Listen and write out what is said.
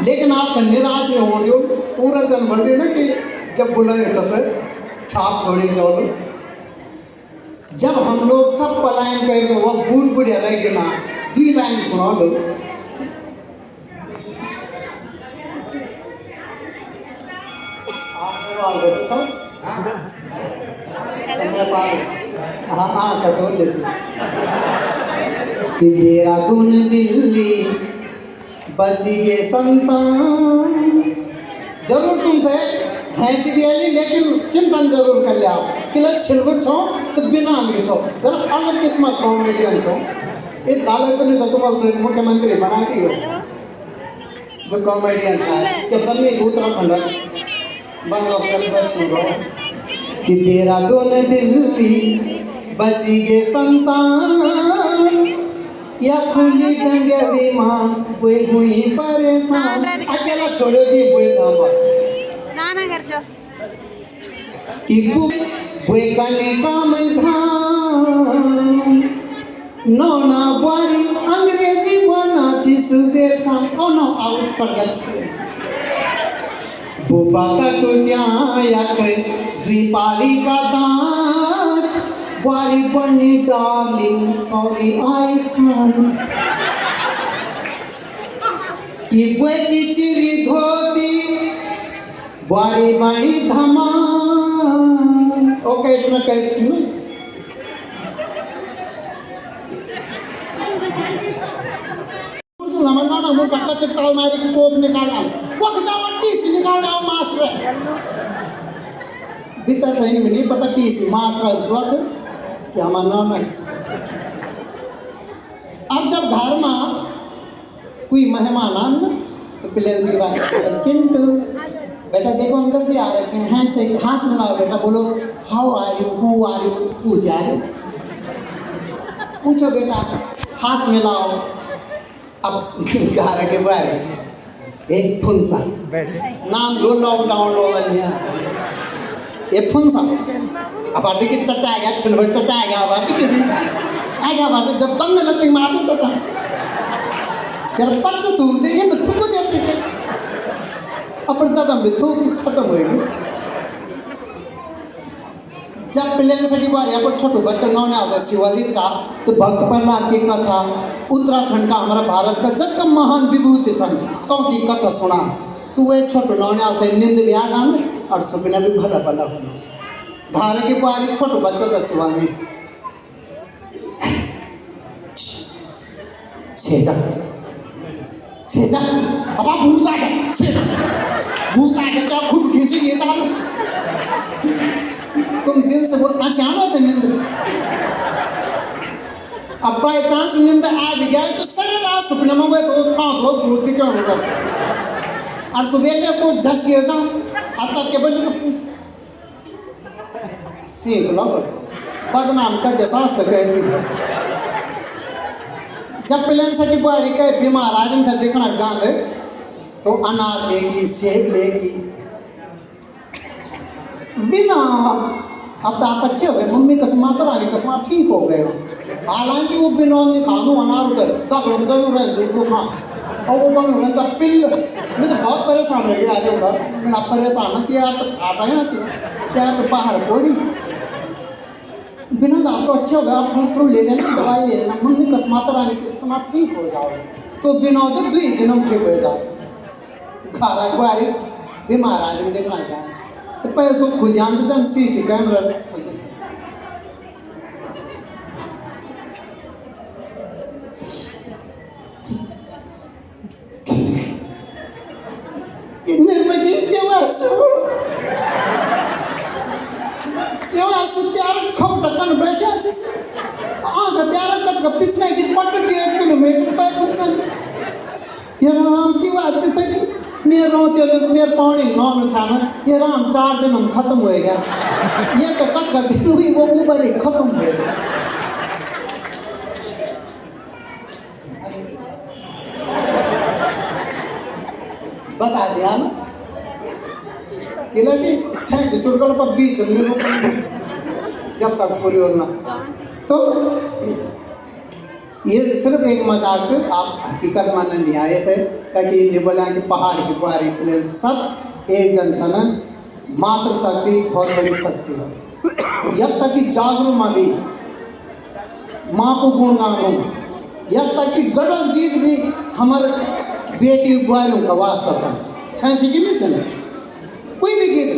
लेकिन आप निराश नहीं हो जो पूरा जन भर देना कि जब बुलाए चलते छाप छोड़े चलो जब हम लोग सब पलायन करके वो बूढ़ बूढ़े रह गए ना 2 लाइन सुना लो। हाँ कि देहरादून दिल्ली बसी गे संतान जरूर तुम थे हैसी भी आली लेकिन चिंतन जरूर कर लिया कि लोग छिलगुट छो तो बिना लिख छो जरा अलग किस्मत कॉमेडियन छो इस दालत तो नहीं छो तुम मुख्यमंत्री बना दी हो जो कॉमेडियन था कि पता नहीं उत्तराखंड बंगलो कर बच्चों को कि देहरादून दिल्ली बसी गे संतान या खुली डंगरी माँ कोई हुई परेशान अकेला छोड़ो जी बुए धामा ना कर जो कि बुए कने काम धाम नौना बारी अंग्रेजी बना छी सुबह शाम ओ नो आउच पर गच्छे बुबा का टूटिया या कोई द्विपाली का दांत वारी बनी डार्लिंग सॉरी आई कांट कि बुए की चिरी धोती वारी बनी धमान ओके इतना कहती हूँ लमना ना मुंह पक्का चिट्टाल मारी चोप निकाला वो जाओ टीसी निकाल जाओ मास्टर बिचार नहीं में नहीं पता टीसी मास्टर जुआक कि हमारा नाम है अब जब घर में कोई मेहमान आना तो प्लेन की बात चिंटू बेटा देखो अंकल जी आ रखे हैं हैंड से हाथ मिलाओ बेटा बोलो how are you who are you पूछ आ रहे पूछो बेटा हाथ मिलाओ अब घर के बाहर एक फुंसा नाम लो लॉकडाउन हो ये फुंसा अब आटे के चचा आ गया छिलवर चचा आ गया अब आटे के भी आ गया बात जब तब न लगती मारते चचा जरा पच्च तू देखिए मैं थूक देते थे अपन दादा में थूक खत्म होएगी जब प्लेन से की बार यहाँ पर छोटो बच्चा नौने आता शिवाजी चा तो भक्त प्रहलाद की कथा उत्तराखंड का हमारा भारत का जब का महान विभूति छन तो की कथा सुना तो वह छोटो नौने आते नींद भी आ जाने और सपना भी भला भला बना धारा के पारी छोटो बच्चा था शिवाजी सेजा सेजा अब आप भूत आ गए सेजा भूत आ गया क्या खुद खींची ये सब तुम दिल से बोलना चाहो तो नींद अब बाय चांस नींद आ भी गया तो सर रात सपने में गए तो था तो भूत की क्या होगा और सुबह ले को झस गया सा अब तक के बजे सीख लो बदनाम का जसास तक है जब प्लेन से की बारी के बीमार आदमी था देखना जान दे तो अनार लेगी सेब लेगी बिना अब तो आप अच्छे हो गए मम्मी कसम माता रानी कसम आप ठीक हो गए हो हालांकि वो बिना नहीं खा दो अनार उधर दखल जरूर है जो खा और वो बन रहा था पिल मैं तो बहुत परेशान हो गया आज उधर मैं आप परेशान है यार तो खाता है यार तो बाहर कोई बिना आप तो अच्छे हो गए आप फल फ्रूट ले लेना दवाई ले लेना मम्मी कसम माता रानी की कसम आप ठीक हो जाओगे तो बिना तो 2 दिन हम ठीक हो जाओ घर एक बारी बीमार आदमी देखना चाहें तो पैर को खुजान तो जन सी कैमरा बैठे अच्छे से पिछले की 8 किलोमीटर पैदल चल ये राम की बात थी कि मेरे रोते मेरे पौड़ी नॉन छाना ये राम 4 दिन हम खत्म हो गया ये तो कट कर दिन हुई वो ऊपर ही खत्म हो गया बता दिया ना कि छह चुटकल पर बीच जब तक पूरी होना तो ये सिर्फ एक मजाक से आप हकीकत मानने नहीं आए थे क्योंकि इन्हें बोला कि पहाड़ की बुआरी प्लेस सब एक जन छन मातृशक्ति बहुत बड़ी शक्ति है। जब तक कि जागरूक में भी माँ को गुणगान हो, जब तक कि गडल गीत भी हमारे बेटी बुआरियों का वास्ता छन कि नहीं छन कोई भी गीत